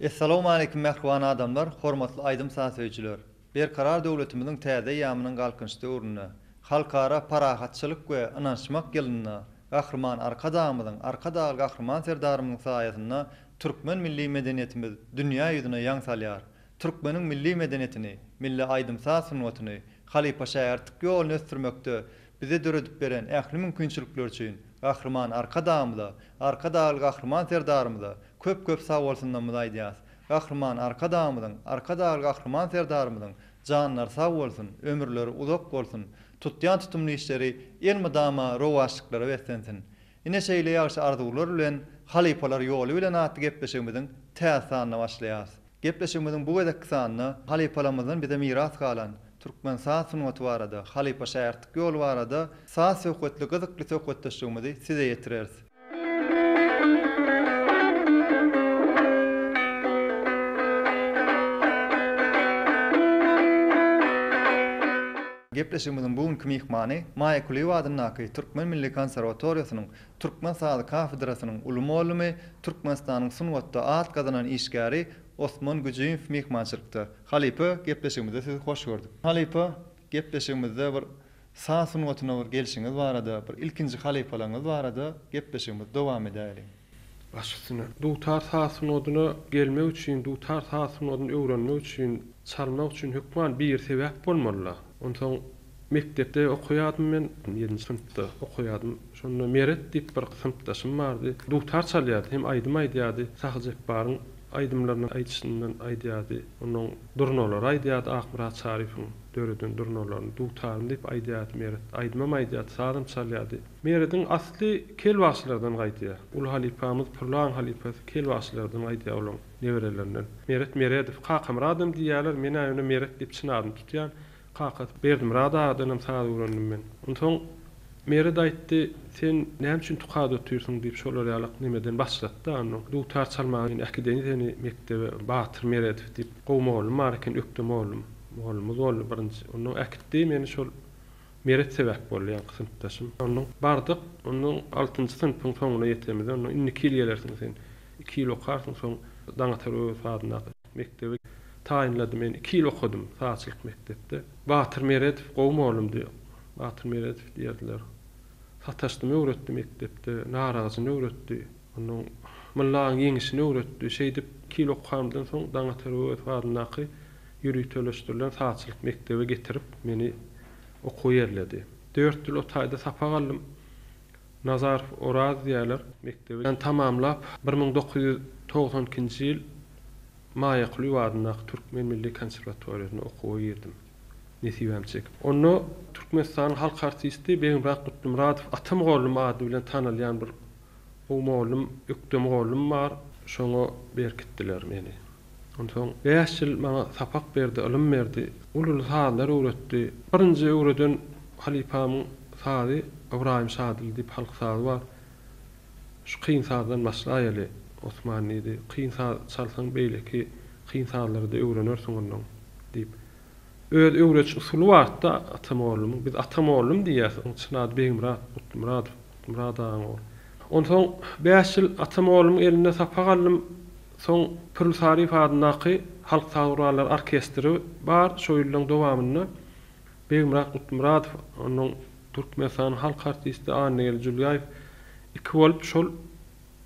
Assalamu alaykum mehriban adamlar, hormatly aýdym saatçylar. Bir karar döwletimiziň täze ýamynyň galkynçy uruna, halkara parahatçylyk we ynançmak ýylyna, gahrman arkadamyzyň, arkadaly gahrman serdarymyň saýasyna türkmen milli medeniýetimiz dünýä ýüzüne ýaň salýar. Türkmeniň milli medeniýetini, milli aýdymsa sunwatyny, halipa şähertlik ýolyny ösdürmekde bize döredip beren ähli mümkinçilikler üçin gahrman arkadaly gahrman serdarymyza köp sag bolsundan aýdýas. Gahrman arkadaly gahrman serdarymyzyň janlar sag bolsun, ömürleri uzak bolsun, tutýan tutumly işleri elmydama rowaşlyklara beslensin. Ine şeýle ýaşy arzuwlar bilen halipalar ýoly bilen atdy gepleşigimiziň täsirine başlaýas. Gepleşigimiziň bu gedek sanyny halipalarymyzdan bize miras galan Türkmen saz sunwaty barada, halipa şähertlik ýoly barada saz söhbetli gyzykly söhbetleşigimizi size ýetireriz. Gepleşigimiziň bugünkü mihmany Maýa Kuliýew adynyň Türkmen Milli Konserwatoriýasynyň Türkmen sazy kafedrasynyň ulumuly Türkmenistanyň sunwatda at gazanan işgäri Osman Güjiýew mihmançylykda. Halipa gepleşigimizde sizi hoş gördük. Halipa gepleşigimizde bir saz sunwatyna bir gelişiňiz barada, bir ilkinji halipalaryňyz barada gepleşigimiz dowam edäli. Başysyna dutar saz sunawyna gelmek üçin, dutar saz sunawyny öwrenmek üçin, çalmak üçin hökman bir sebäp bolmaly. Ondan mektepde okuýardym men, 7-nji synpda okuýardym. Şonu meret diýip bir synpdaşym bardy. Dutar çalýardy, hem aýdym aýdýardy. Sahjek baryň aýdymlaryny aýtýandan aýdýardy. Onuň durnolary aýdýardy, Akmurat Şarifiň döredin durnolaryny dutarym diýip aýdýardy meret. Aýdymam aýdýardy, sadym çalýardy. Merediň asly kelwaşlardan gaýdýar. Ul halipamyz Purlan halipasy kelwaşlardan gaýdýar olaň newerelerinden. Meret Meredif Kakamradym diýýärler, men aýyny meret diýip çynadym tutýan. Kakat berdim rada adynam saz öwrendim men. Ondan Mered aýtdy, sen näme üçin tukada oturýarsyň diýip şolar ýalyk nimeden başlatdy onu. Dutar çalmagyň äkideni seni mektebe Batyr Mered diýip gowmagolum marken ökdüm oğlum. Oğlumuz boldy birinji. Onu äkitdi meni şol Mered sebäp bolýan synpdaşym. Onu bardyk, onu 6-njy synpyň soňuna ýetemez. Onu 2 ýyl ýelersiň sen. 2 ýyl okarsyň soň Daňatar sadyna mektebe taýinlady men 2 ýyl okudum saçlyk mektepde. Batyr Mered gowmagolum diýip. Batyr Mered diýerdiler. Sataşdymy öwretdi mektepde, narazyny öwretdi. Onuň mullaň ýeňisini öwretdi. Şeýdip 2 ýyl okamdan soň Daňatar sadyna ýürüýteleşdirilen saçlyk mektebe getirip meni okuýerledi. 4 ýyl o taýda sapa galdym. Nazarov Oraz diýerler mektebe. Ben tamamlap 1992-nji ýyl Maýa Kuliýew adynyň Türkmen Milli Konserwatoriýasyna okuwy girdim. Nesibem çekip. Onu Türkmenistanyň halk artisti Beýimrak Gutlumaratov atam oğlum ady bilen tanylýan bir oğlum, ökdem oğlum bar. Şoňa berkitdiler meni. Ondan 5 ýyl maňa sapak berdi, ilim berdi. Ulul sazlar öwretdi. Birinji öwreden halipamyň sazy Ibrahim Şadyl diýip halk sazy bar. Şu kyn sazdan başlaýaly. Osmanlydy. Kyn saz çalsaň beýleki kyn sazlary da öwrenersiň ondan diýip. Öz öwreç usuly barda atam oğlum. Biz atam oğlum diýýäs. Onuň için ady Beýimrak Gutlumaratov. Ondan 5 ýyl atam oğlum elinde sapa galdym. Soň Pürl Sarif adynyň halk sagyrlar orkestri bar. Şo ýylyň dowamyny Beýimrak Gutlumaratov onuň Türkmenistan halk artisti Anel Julyaýew iki bolup şol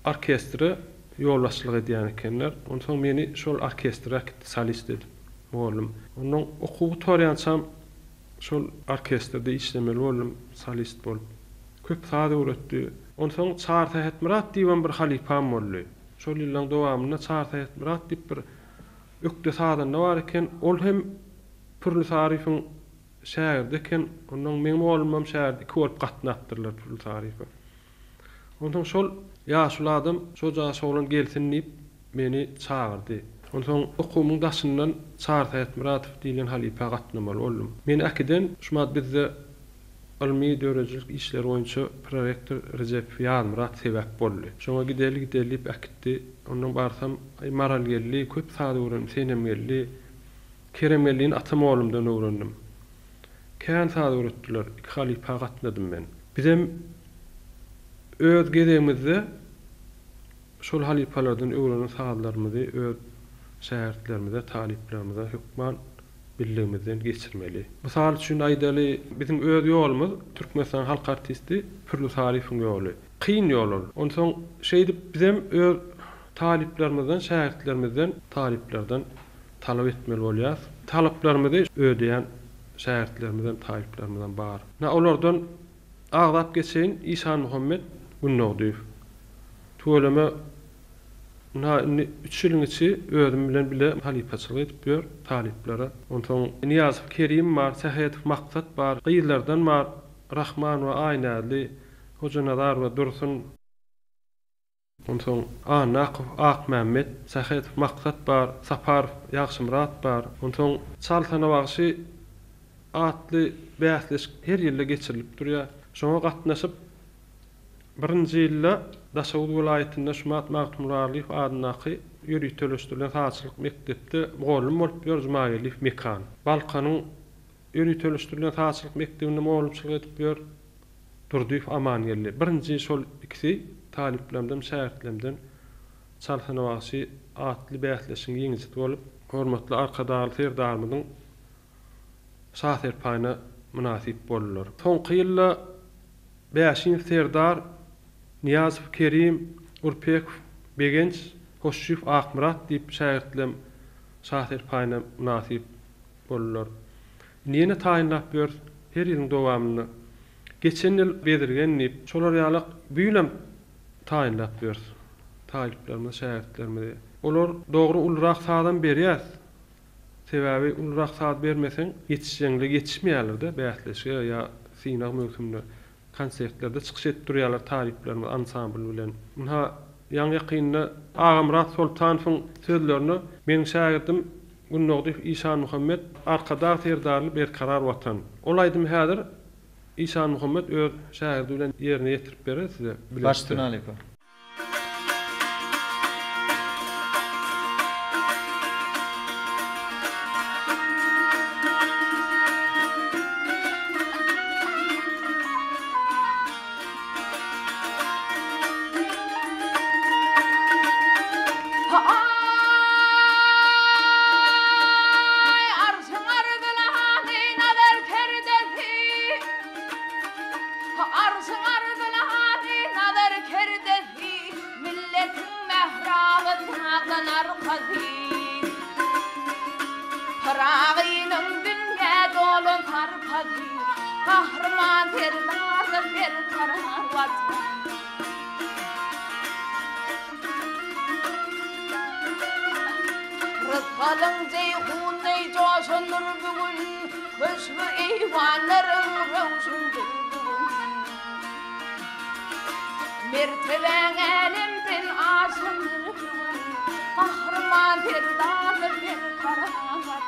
orkestri ýolbaşçylyk edýän ekenler. Ondan meni şol orkestra solist edip boldum. Onuň okuwy torýançam şol orkestrde işlemeli boldum, solist bolup. Köp saz öwretdi. Ondan Çağatay Murat diýen bir halipam boldy. Şol ýylyň dowamyna Çağatay Murat diýip bir ökde sazdan bar eken, ol hem Pürl Sarifiň şäherdi eken, onuň meňim oğlumam şäherdi, iki bolup gatnapdyrlar Pürl Sarify. Ondan şol ýaşul adam şoja şolan gelsin diýip meni çağırdy. Ondan okumyň daşyndan Çağatay Muratov diýilen halipa gatnamaly boldum. Men akiden şumat bizde ilmi dörejilik işleri boýunça prorektor Recep Murat sebäp boldy. Şoňa gidelim akitdi. Ondan barsam Maral geldi, köp saz öwrendim, senem geldi. Kerem geldiň atam oğlumdan öwrendim. Kän saz öwretdiler, iki halipa gatnadym men. Bizem öz gezegimizde şol halipalardan öwrenen sazlarymyzy öz şähertlerimize, taliplerimize hükman birligimizden geçirmeli. Misal üçin aýdaly bizim öz ýolumuz Türkmenistan halk artisti Pürlü Tarifiň ýoly. Kyn ýol ol. Onsoň şeýdi bizim öz taliplerimizden, şähertlerimizden, taliplerden talap etmeli bolýar. Talaplarymyzy ödeýän şähertlerimizden, taliplerimizden bar. Na olardan agzap geçeýin İhsan Muhammed Günnogdyýew. Tuğlama 3 ýylyň içi özüm bilen bile halipaçylyk edip ber taliplere. Ondan Niyazov Kerim bar, Sahyet Maksat bar, gyýlardan bar, Rahman we Aýnaly, Hoca Nazar we Dursun. Ondan Anaq, Mehmet, Sahyet Maksat bar, Sapar, Ýagşymrat bar. Ondan Çaltana bagşy atly bäsleş her ýerde geçirilip durýar. Şoňa gatnaşyp birinji ýylda Daşawud welaýetinde Şumat Magtumlarly adynaky ýüri töleşdirilen haçylyk mekdepde golum bolup ýör Jumaýyly mekan. Balkanyň ýüri töleşdirilen haçylyk mekdebinde golumçylyk edip ýör Durdyýew Amanyýelli. Birinji şol ikisi taliplerimden, şähertlerimden Çalhana bagşy atly bäsleşiň ýeňisi bolup, hormatly arkadaşlar terdarmyň şahser paýna münasip bolurlar. Soňky ýylda 5-nji serdar Niyazov Kerim, Urpek, Begenç, Hoşşyf, Akmurat diýip şähertlem şahser paýna münasip bolurlar. Niýene taýynlap ber her ýylyň dowamyny. Geçen ýyl bedirgenip, şolar ýalyk büýlem taýynlap ber. Taliplerime, şähertlerime. Olar dogry ulrak sadan berýär. Sebäbi ulrak saat bermesen ýetişjeňle ýetişmeýärler de bäsleşe ýa synaw möhümde. Konsertlerde çykyş edip durýarlar taliplerimiz ansambl bilen. Munha ýaňy ýakynda Agamrat Sultanowyň sözlerini meniň şagirdim Günnogdyýew İhsan Muhammed arkada terdarly berkarar watan. Olaýdym häzir İhsan Muhammed öz şagirdi bilen ýerine ýetirip berer size. Başdan alyp. Kalın ceyhunay coşunur bugün, köşkü eyvanların rövşündür bugün. Merteben elimden aşınır bugün, kahraman terdanır bir karavat.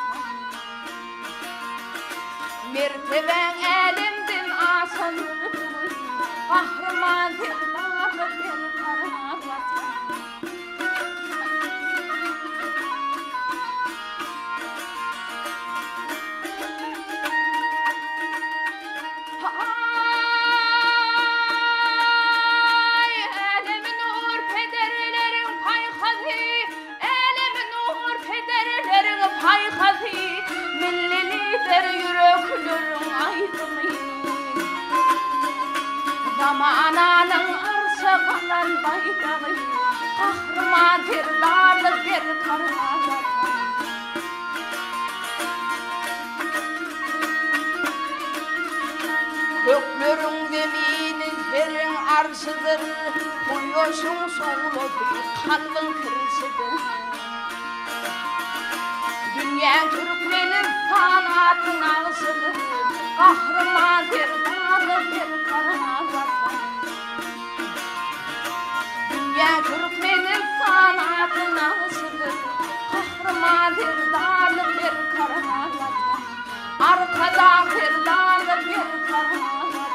Merteben elimden aşınır bugün, kahraman terdanır bir karavat. Zamananın arşı kalan baydağı, kahraman terlarlı bir karavat. Göklerin zeminin yerin arşıdır, koyuyorsun soğuludur, kalbin kırışıdır. Dünya Türkmenin sanatın ağısıdır, kahraman terlarlı bir karavat. Dünya Türkmenin sanatın ağısıdır, kahraman terlarlı bir karavat. Arkada terlarlı bir karavat.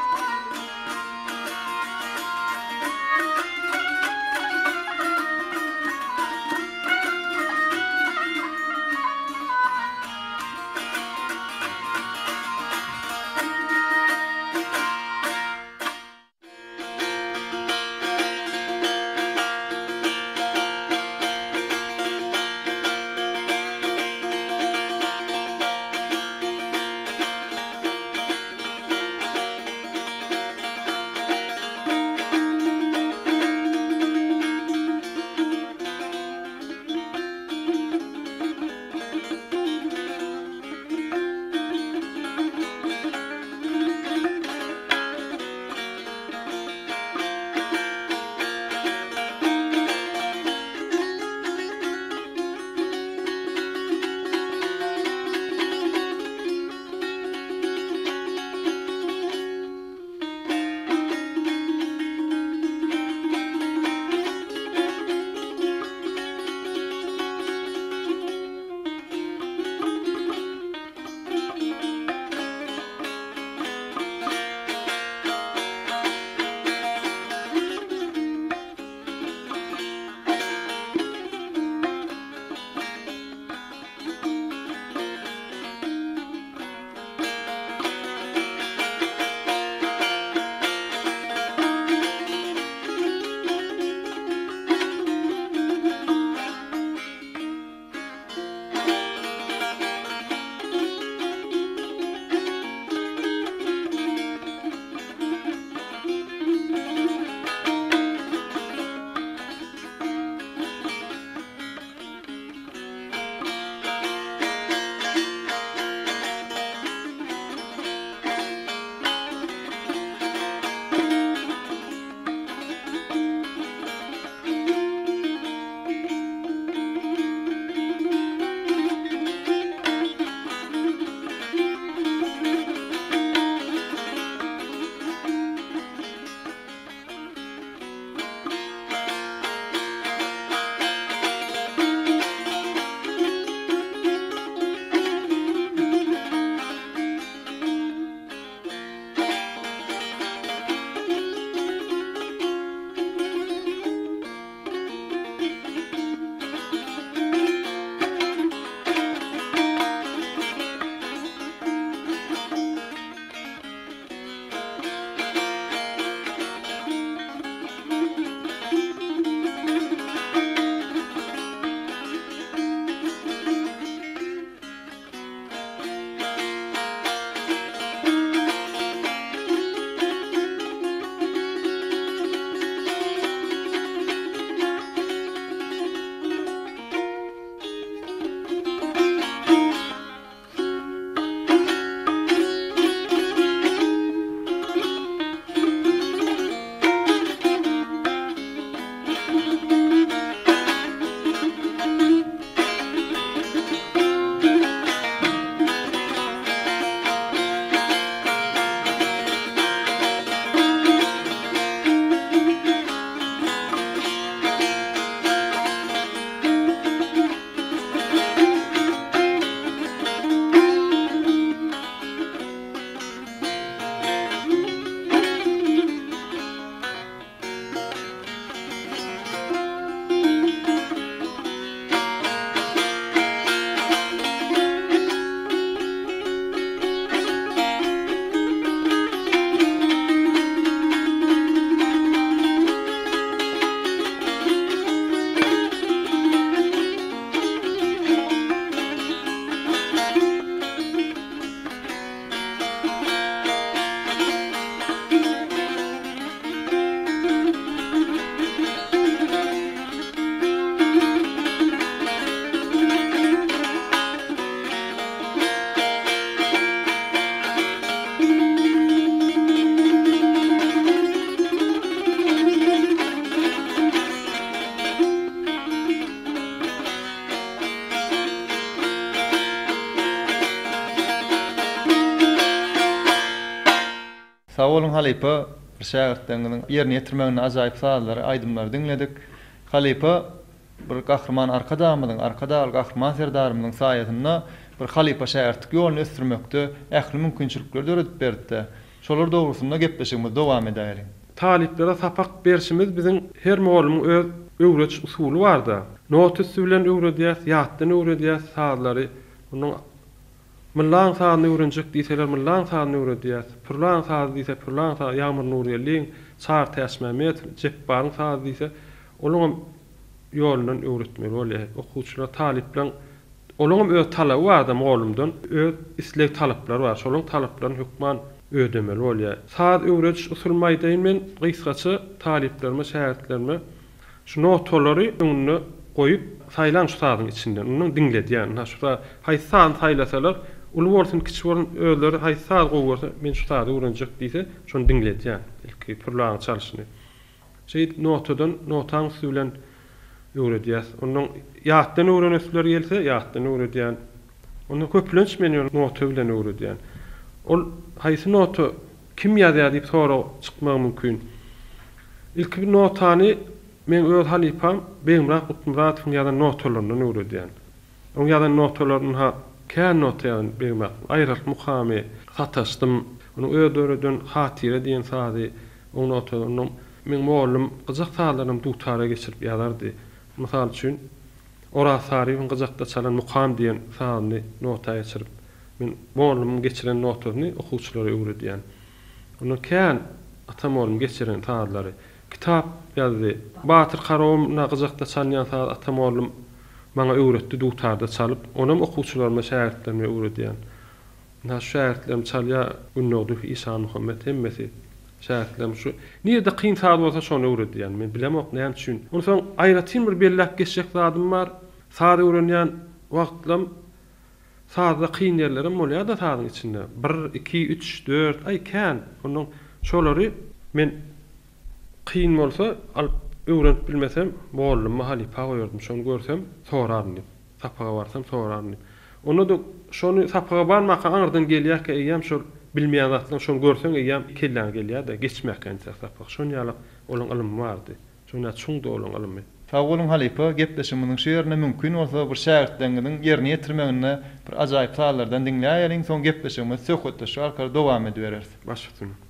Sağ olun Halipa, bir şähertden ýerine ýetirmegine ajaýyp sazlary, aýdymlary dinledik. Halipa bir gahrman arkadamyň, arkadaly gahrman serdarymyň saýatynda bir halipa şähertlik ýoluny ösdürmekde ähli mümkinçilikler öýretip berdi. Şolar dogrusynda gepleşigimiz dowam edäri. Taliplere sapak berişimiz bizim her molumun öz öwreç usuly barda. Notus bilen öwredýär, ýatdan öwredýär sazlary. Onuň Millan sazyny öwrenjek diýseler, millan sazyny öwredýär. Purlan sazy diýse, purlan sazy, Ýamyr Nuriyelliň, Çar Täsmemet, Jepbaryň sazy diýse, olaňam ýolundan öwretmeli bolýar. Okuwçylar talip bilen olaňam öz talaby bar da molumdan, öz isleg talaplar bar. Şolaň talaplaryny hökman ödemeli bolýar. Saz öwreç usulmaýdaýyn men gysgaça taliplerime, şähertlerime şu notolary öňüne goýup saýlan şu sazyň içinden, onuň dinledýän. Şurada haýsan saýlasalar, ulu bolsun, kiçik bolsun, özleri haýsaz goýursa, men şu sazy öwrenjek diýse, şonu dinledýän. Ilki purlaň çalyşyny. Notadan, notaň bilen öwredýär. Onuň ýatdan öwrenesler gelse, ýatdan öwredýän. Onu köplenç meni nota bilen öwredýän. Ol haýsy notu kim ýazýar diýip sonra çykmak mümkin. Ilki bir notany men öz halipam Beýmrak Gutmuradowyň ýazan notalaryndan öwredýän. Oň ýazan notalaryny kän notaýan Beýmrak aýralyk mukamy sataşdym. Onu öýdöreden hatire diýen sazy oň notalaryny men molum gyzak saýlaryny dutara geçirip ýazardy. Mysal üçin Orasaryň gyzakda çalan mukam diýen sazy notaya geçirip men molum geçiren notalaryny okuwçylara öwredýän. Onu kän atamolum geçiren saýlary kitap ýazdy. Batyr Karawymna gyzakda çalan sazy atamolum maňa öwretdi dutarda çalyp, onam okuwçylaryma, şähertlerime öwredýän. Na şähertlerim çalýa Ünnogdy İsa Muhammed hemmesi şähertlerim şu. Niýede kyn sazy bolsa şonu öwredýän. Men bilemok näme üçin. Onu soň aýratyn bir belläp geçjek zadym bar. Sazy öwrenýän wagtlam sazyda kyn ýerlerim bolýar da sazyň içinde. 1, 2, 3, 4 ay kän. Onuň şolary men kyn bolsa alyp öwrenip bilmesem, bollum halipa goýardym. Şonu görsem, sorardy. Sapaga barsam sorardy. Onu da şonu sapaga barmak aňyrdan gelýär ki, eýem şol bilmeýän zatlaryň şonu görseň, eýem kelläň gelýär da geçmäken sapaga. Şonu ýaly olaň ilim bardy. Şonu çuňda olaň ilimi. Sağ olun Halipa, gepleşigimiň şu ýerine mümkin bolsa bir şähertden ýerine ýetirmegine bir ajaýyp saýlardan dinläýäliň, soň gepleşigimiz söhbetde şu arkada dowam edibereriz. Başladyk.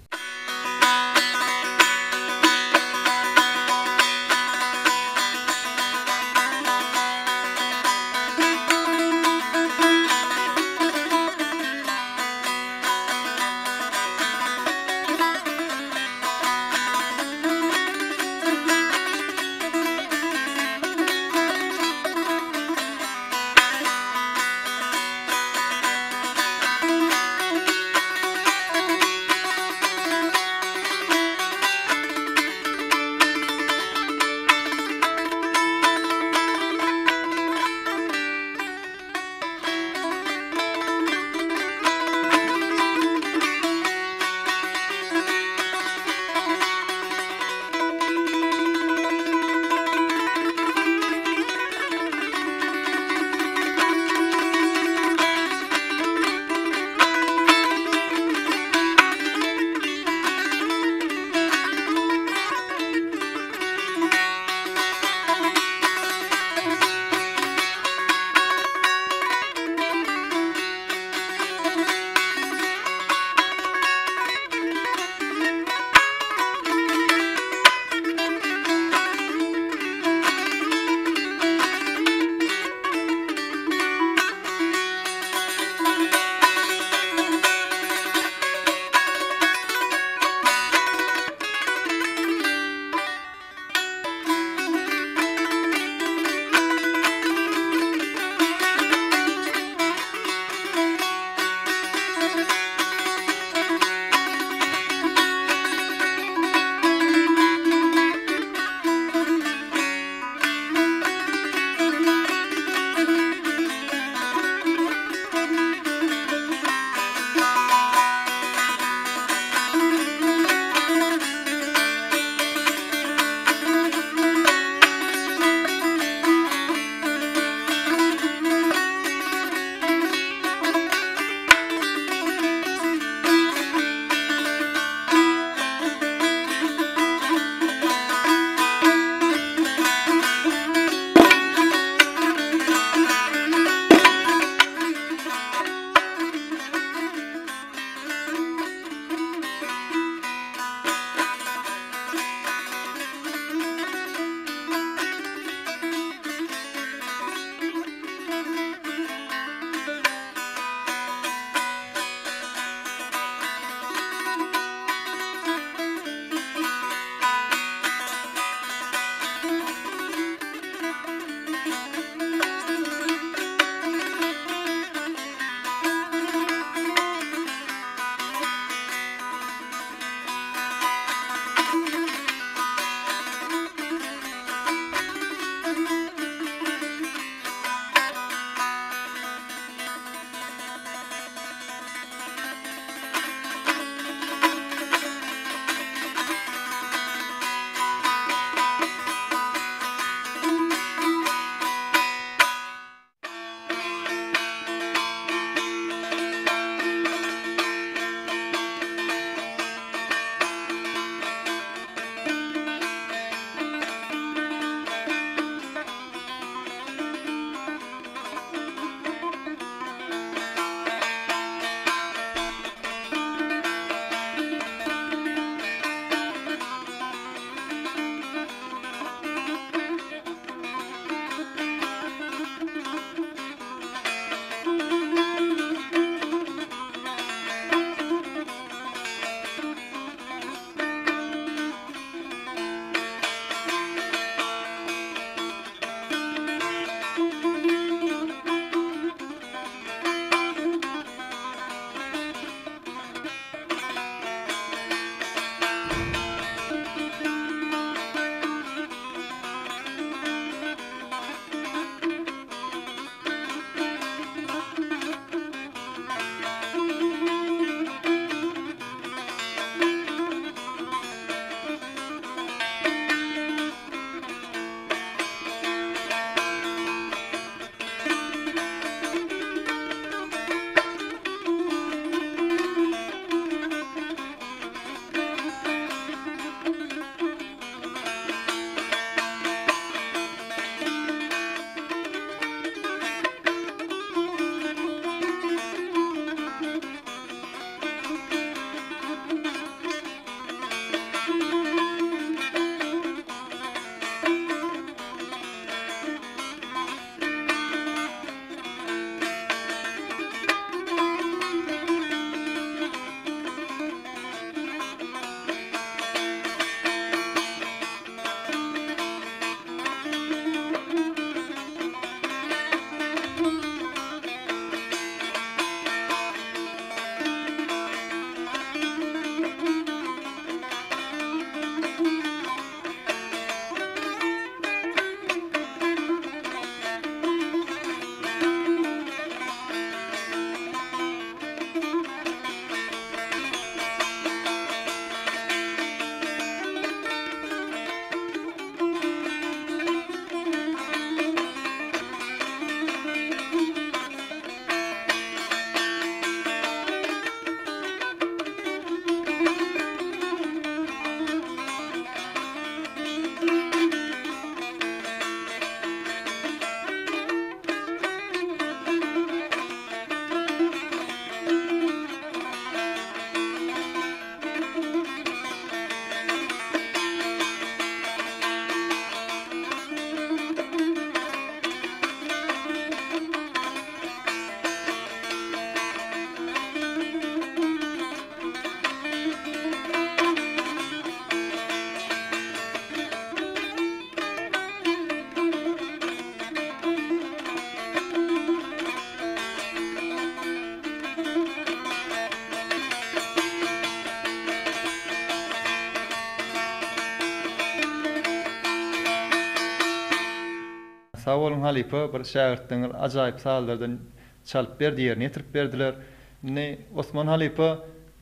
Sağ olun halipa bir şagirdler ajaýyp sallardan çalyp berdi, ýerine ýetirip berdiler. Ne Osman halipa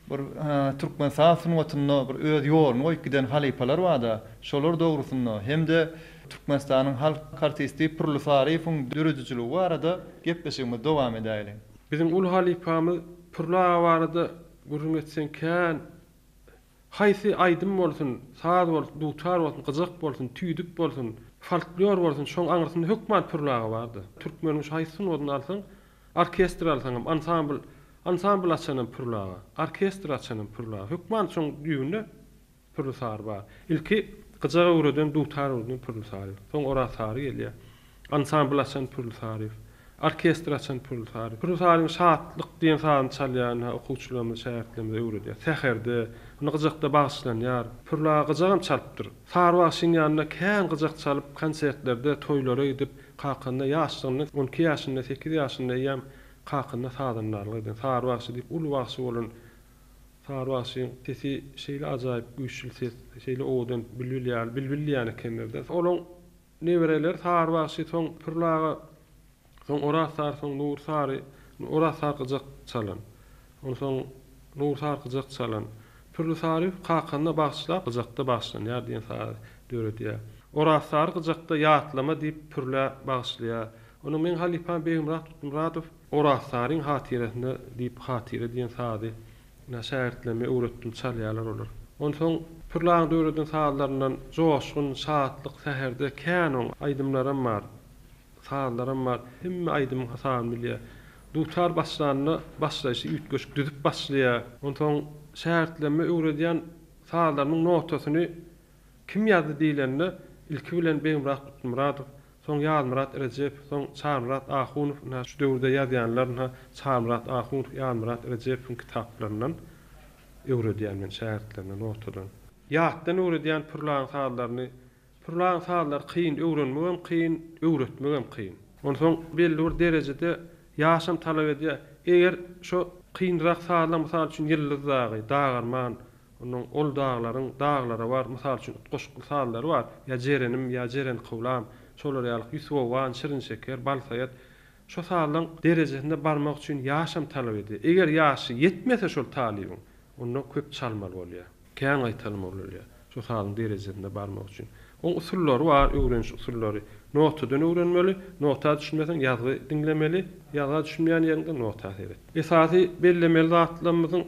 bir Türkmen sanatyny bir öz ýoluny goýup giden halipalar wada. Şolar dogrusunda hem-de Türkmenistanyň halk artisti Purly Sarifowyň dürüjçiligi barada gepleşigimiz dowam edäýeli. Bizim ul halipamyz Purlaga barada gurrun etsen kän haýsy aýdym bolsun, saat bolsun, dutar bolsun, gyjak bolsun, tüýdük bolsun, folklor bolsun, şoň aňyrsynda hökmat Purlaga bardy. Türkmenimiz haýsyny odun alsaň, orkestr alsaň, ansambl açanam Purlaga, orkestr açanam Purlaga. Hökman şoň düýünde Purly Sary bar. Ilki gyjaga öwreden, dutar öwreden Purly Sary. Soň Oraz Sary gelýär. Ansambl açan Purly Sary. Orkestr açan Purly Sary. Purly Saryň şatlyk diýen sany çalýan okuwçylarymyz, şähertlerimiz öwredi. Täherde, onu gyjakda bagşlanýar. Purlaga gyjagam çalypdyr. Sary bagşyň ýanyna kän gyjak çalyp konsertlerde, toýlara gidip kakanda ýaşlygyny 12 ýaşynda, 8 ýaşynda ýam kakanda sadanlarly eden. Sary bagşy diýip ul bagşy bolan Sary bagşyň sesi şeýle ajaýyp güýçli ses, şeýle odan bilbilýär kenlerde. Olaň nebereler Sary bagşy soň Purlaga soň Oraz Sary, soň Nur Sary, Oraz Sary gyjak çalan. Soň Nur Sary gyjak çalan. Purly Sary kakanda bagşlap gyjakda bagşlanýar diýen sary döredýär. Oraz Sary gyjakda ýatlama diýip Purla bagşlaýar. Onu men Halipam Begimrat Tutmuratov Oraz Saryň hatyresine diýip hatyre diýen sady şähertlerime öwretdim çalýarlar olar. Onsoň Purlagyň döwreden saatlaryndan joşgun, şatlyk säherde kän aýdymlaram bar. Saatlaram bar. Hemme aýdym hasan bilýär. Dutar başlanyny başlaýşy ütgöşük düzüp başlaýar. Onsoň şähertlerime öwredýän saatlarynyň notasyny kim ýazdy diýilende ilki bilen Begimrat Tutmuratov, soň Ýalmurat Recep, soň Çarmurat Ahunow, şu döwürde ýazýanlar Çarmurat Ahunow, Ýalmurat Recep'iň kitaplaryndan öwredýän men şähertlerine notadan. Ýatdan öwredýän Purlagyň saatlaryny, Purlagyň saatlary kyn öwrenmegem kyn, öwretmegem kyn. Onsoň belli bir derejede ýaşam talap edýär. Eger şu kynrak saatlar mysal üçin ýyldyzagy, dagarman, onun ol dağlara var, mysal üçin goşgul saatlary var. Ya jerenim, ya jeren kowlam, şolar ýalyk Ýusufowan, Şirin şeker, Balsayat. Şo saatlaryň derejesinde barmak üçin ýaşam talap edýär. Eger ýaşy ýetmese şol talybyň, onu köp çalmaly bolýar. Kän aýtalmaly bolýar. Şo saatlaryň derejesinde barmak üçin. O usullary var, öwreniş usullary. Notadan öwrenmeli, nota düşünmesen ýazgy dinlemeli, ýazga düşünmeýän ýerinde nota edip. Esasy bellemeli zatlarymyzyň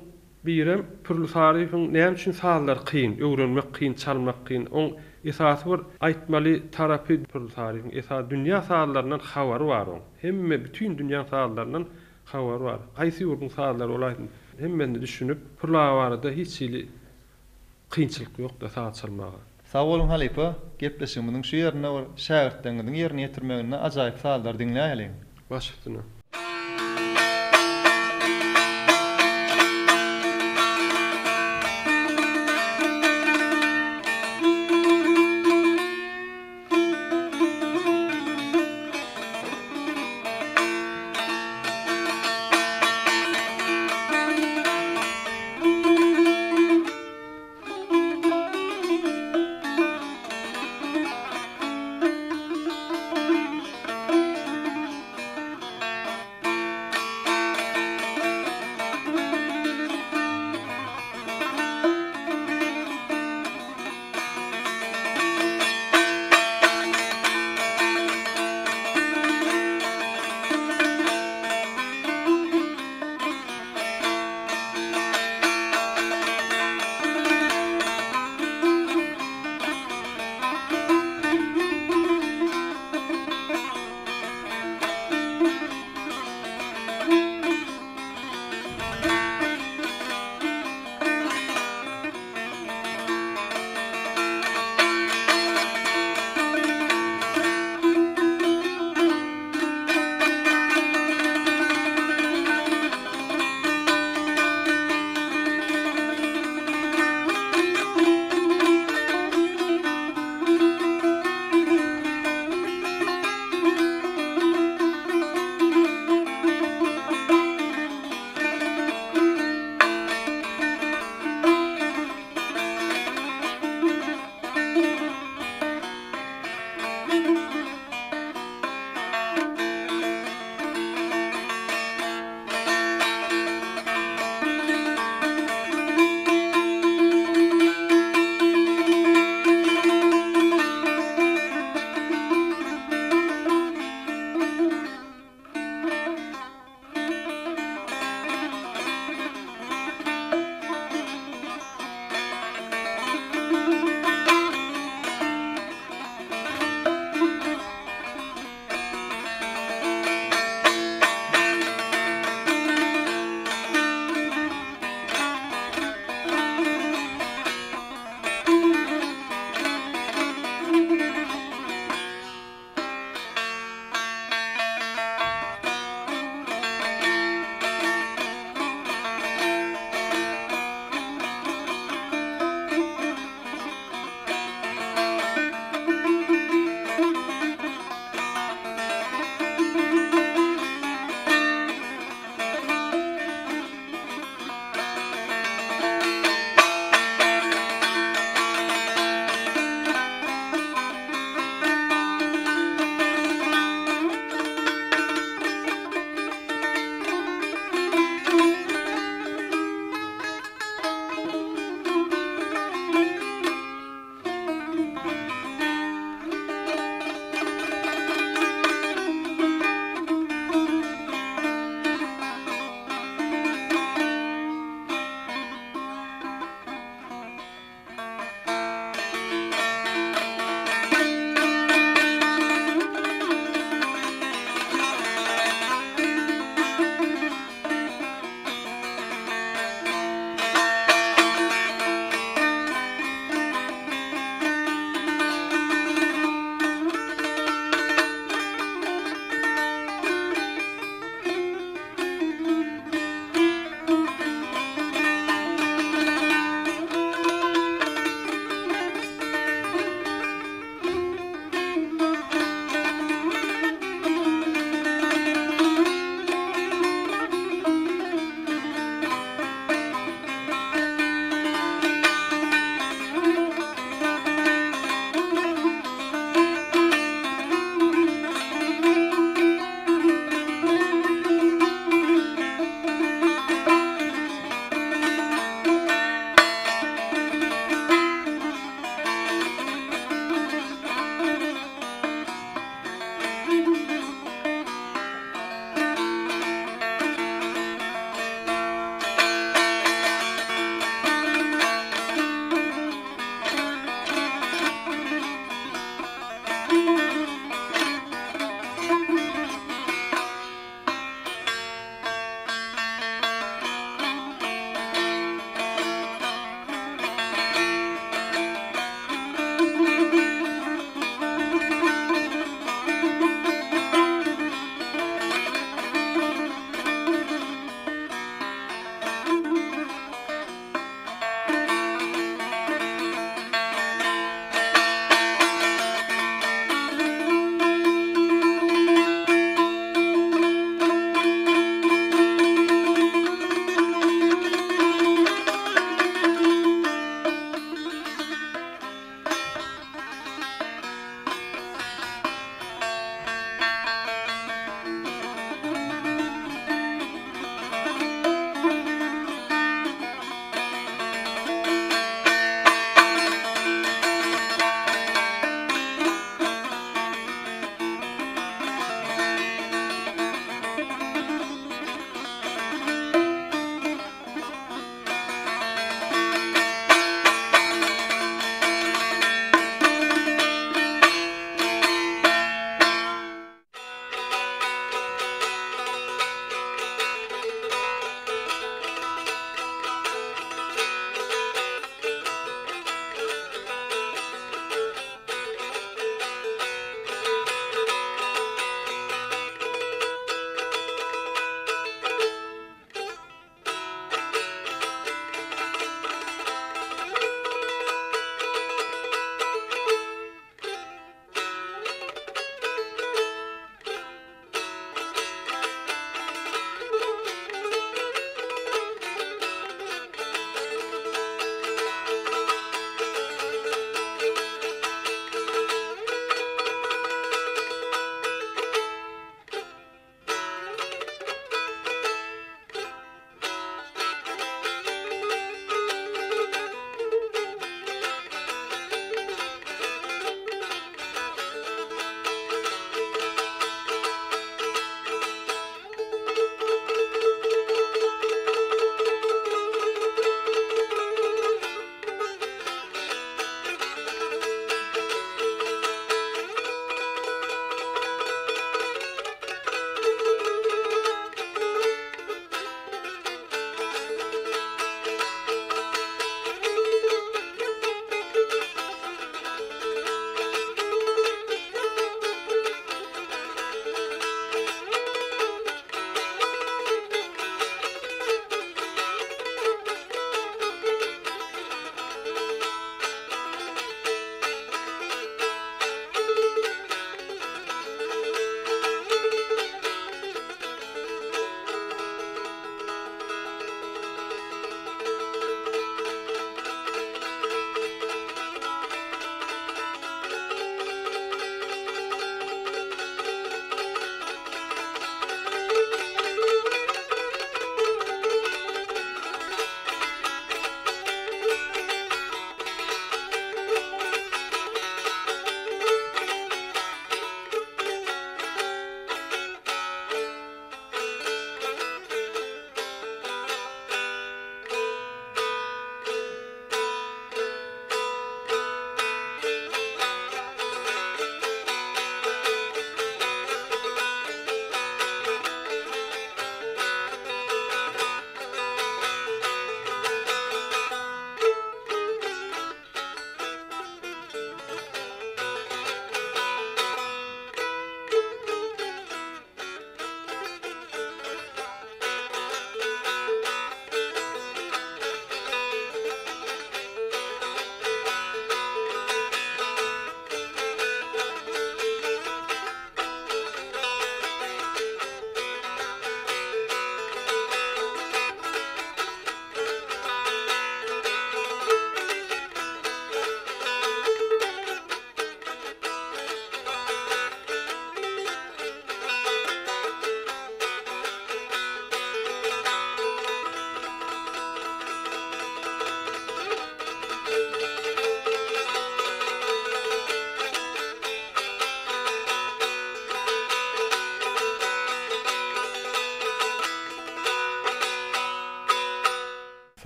birem Purly Saryň näme üçin saatlar kyn, öwrenmek kyn, çalmak kyn. On esasy bir aýtmaly tarapy Purly Saryň esas dünýä saatlaryndan habary bar on. Hemme bütün dünýä saatlaryndan habary bar. Gaýsy ýurdun saatlary olaýdy. Hemmeni düşünüp Purlaga barada hiç kynçylyk ýok da saat çalmaga. Sağ olun halipa, gepleşigimiziň şu ýerine bir şähertleriniň ýerine ýetirmegine ajaýyp saatlar dinläýäliň. Baş üstüne.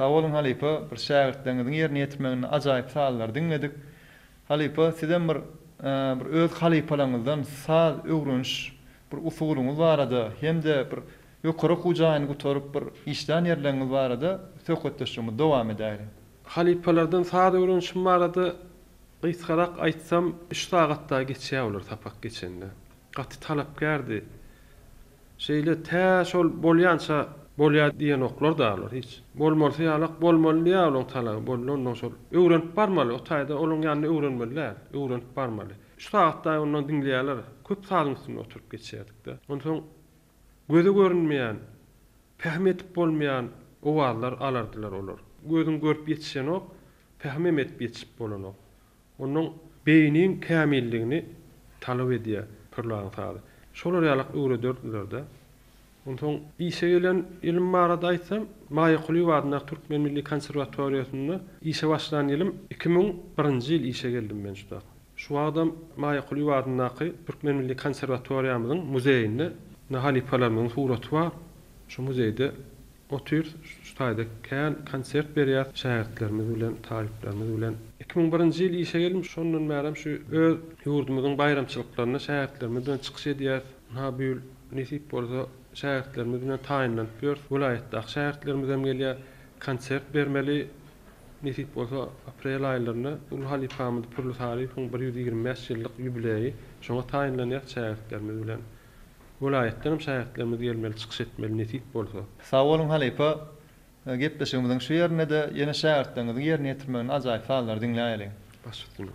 Sağ olun halipa, bir şähertleriniň ýerine ýetirmegine ajaýyp saýlar diňledik. Halipa, sizem bir öz halipalaryňyzdan saz öwrünş bir usulyňyz barada, hemde bir ýokary hujaýyny gotaryp bir işden ýerleriňiz barada söhbetleşmemiz dowam edäýär. Halipalardan saz öwrünşim barada gysgarak aýtsam 3 sagatda geçýär bolar tapak geçende. Gaty talapkärdi. Şeýle täşol bolýança bolýar diýen oklar dağlar hiç. Bolmalsa ýalak bolmaly ýa-da talaby bolýan şol öwrenip barmaly. O taýda olaň ýanyna öwrenmeliler, öwrenip barmaly. Şu saatda ondan dinleýärler. Köp salyň üstüne oturup geçýärdik-de. Ondan göze görünmeýän, pähm etip bolmaýan owallar alardylar olar. Gözüň görüp ýetişen ok, pähm etip ýetişip bolan ok. Onuň beýniň kämilligini talap edýär türlüň saly. Şolar ýalak öwrederdiler-de. Ondan işe gelen ilim barada aýtsam, Maýakuly wadyna Türkmen Milli Konserwatoriýasyna işe başlan ilim 2001-nji ýyl işe geldim men şuda. Şu adam Maýakuly wadynaky Türkmen Milli Konserwatoriýamyzyň muzeýinde halipalarymyň suraty bar. Şu muzeýde otur, şu taýda kän konsert berýär şähertlerimiz bilen, taliplerimiz bilen. 2001-nji ýyl işe geldim, şondan bäri şu öz ýurdumyzyň bayramçylyklaryna şähertlerimiz bilen çykyş edýär. Ha büyül nisip bolsa şähertlerimiz bilen taýinlanıp ýör. Vilayetdäki şähertlerimiz hem gelýär, konsert bermeli. Nisip bolsa aprel aýlaryna ul halipamyz pürlü taryhyň 125 ýyllyk ýubileýi şoňa taýinlanýar şähertlerimiz bilen. Vilayetden hem şähertlerimiz gelmeli, çykyş etmeli nisip bolsa. Sağ olun halipa, gepleşigimiziň şu ýerine de ýene şähertleriniň ýerine ýetirmegine ajaýyp saýlar dinläýäliň. Başlygyna.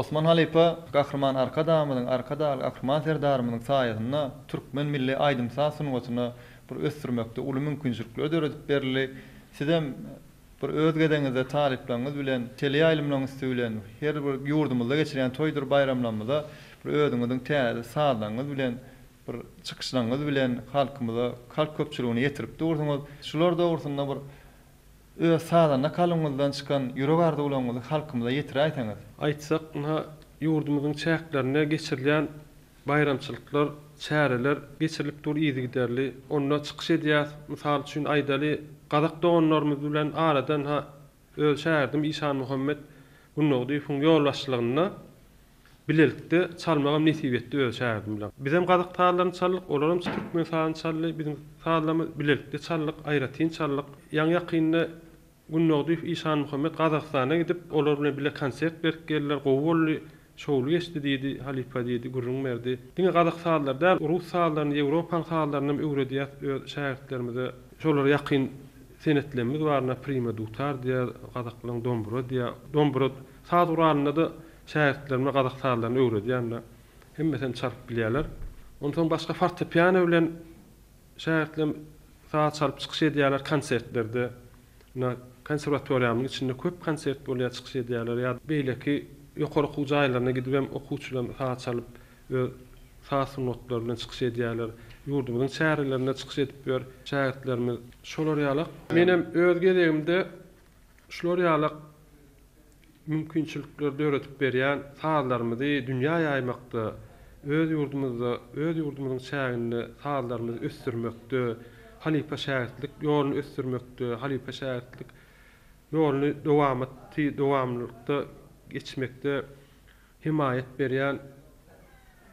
Osman Halipa gahrman arka damynyň arka dal gahrman serdarymyň saýagyna türkmen milli aýdymsa sunuwatyna bir ösdürmekde uly mümkinçilikler ödüredip berildi. Sizem bir özgedeňizde talipleriniz bilen teleýaýlymlaryňyz bilen her bir ýurdumyzda geçiren toýdur bayramlarymyzda bir özüňiziň täze sağlaňyz bilen bir çykyşlaryňyz bilen halkymyza halk köpçüligini ýetirip durdyňyz. Şular dogrusyna bir öz sağlanyna kalyňyzdan çykan ýürek arzuwlaryňyzy halkymyza ýetire aýtaňyz. Aýtsak, ýurdumyzyň çäklerine geçirilen bayramçylyklar, çäreler geçirilip dur ýygy giderli. Onda çykyş edýär. Mysal üçin aýdaly Gazak doganlarymyz bilen aradan öz şäherdim İşan Muhammed Gunnowdy fun ýolbaşçylygyna bilelikde çalmagam nesip etdi öz şäherdim bilen. Bizim Gazak taýlaryny çallyk, olaram türkmen taýlaryny çally, bizim taýlarymyz bilelikde çallyk, aýratyn çallyk. Ýa-ni ýakynda Gunnowdy İşan Muhammed Gazakstana gidip olar bilen bile konsert berip geldiler, gowully şowlu geçdi diýdi, Halipa diýdi, gurrun berdi. Diňe Gazak taýlarlar, Rus taýlaryny, Ýewropa taýlaryny öwredýär öz şähertlerimize. Şolar ýakyn senetlerimiz barna prima dutar diýär, Gazaklyň dombura diýär. Dombura saat uranyna da şähertlerime Gazak taýlaryny öwredýärler. Hemmesini çalyp bilýärler. Ondan başga fortepiano bilen şähertlerim saat çalyp çykyş edýärler konsertlerde. Konserwatoriýamyň içinde köp konsert bolýar, çykyş edýärler. Ýa beýleki ýokary okuw jaýlaryna gidip hem okuwçylar saat çalyp saat notlar bilen çykyş edýärler. Ýurdumyzyň şäherlerine çykyş edip ber şähertlerimiz şolar ýalyk. Menem öz gedegimde şolar ýalyk mümkinçilikler öwretip berýän saatlarymyzy dünýä ýaýmakda, öz ýurdumyzyň şäherini saatlarymyzy ösdürmekde, Halipa şähertlik ýoluny ösdürmekde, Halipa şähertlik ýoluny dowamlykda geçmekde himayet berýän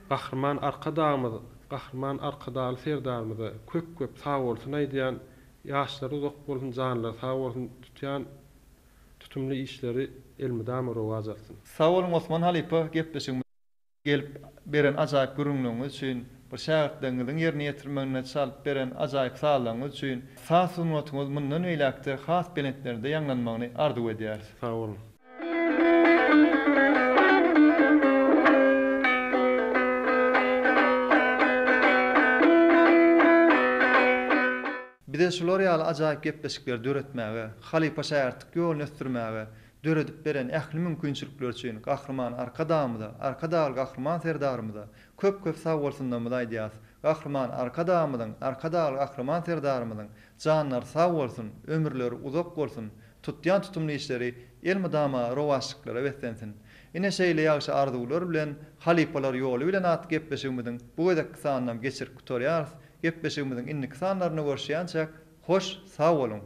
gahrman arka daly serdarymyza köp sag bolsun aýdýan, ýaşlary uzak bolsun, janlary sag bolsun tutýan tutumly işleri elmydam rowaj alsyn. Sag bolun Osman Halipa, gepleşiňiz gelip beren ajaýyp görünýäňiz üçin, bu şähertleriniň ýerine ýetirmegine çalyp beren ajaýyp saglaňyz üçin, sag sunmatyňyz mundan öýlekde has belentlerde ýanglanmagyny arzu edýär. Sag bolun. Bize şular ýaly ajaýyp gepleşikler döretmäge, Halipa şähertlik ýoluny ösdürmäge, döredip beren ähli mümkinçilikler üçin gahrman arka daly gahrman serdarymyza köp sag bolsundan aýdýas. Gahrman arka daly gahrman serdarymyzyň janlary sag bolsun, ömürleri uzak bolsun, tutýan tutumly işleri elmydama rowaşlyklara wetlensin. Ine şeýle ýagşy arzuwlar bilen Halipalar ýoly bilen at gepleşigimiziň bu gezek sanam geçirip tutarýar. Gepleşigimiziň inni sanlaryny görüşýänçä hoş, sag bolun.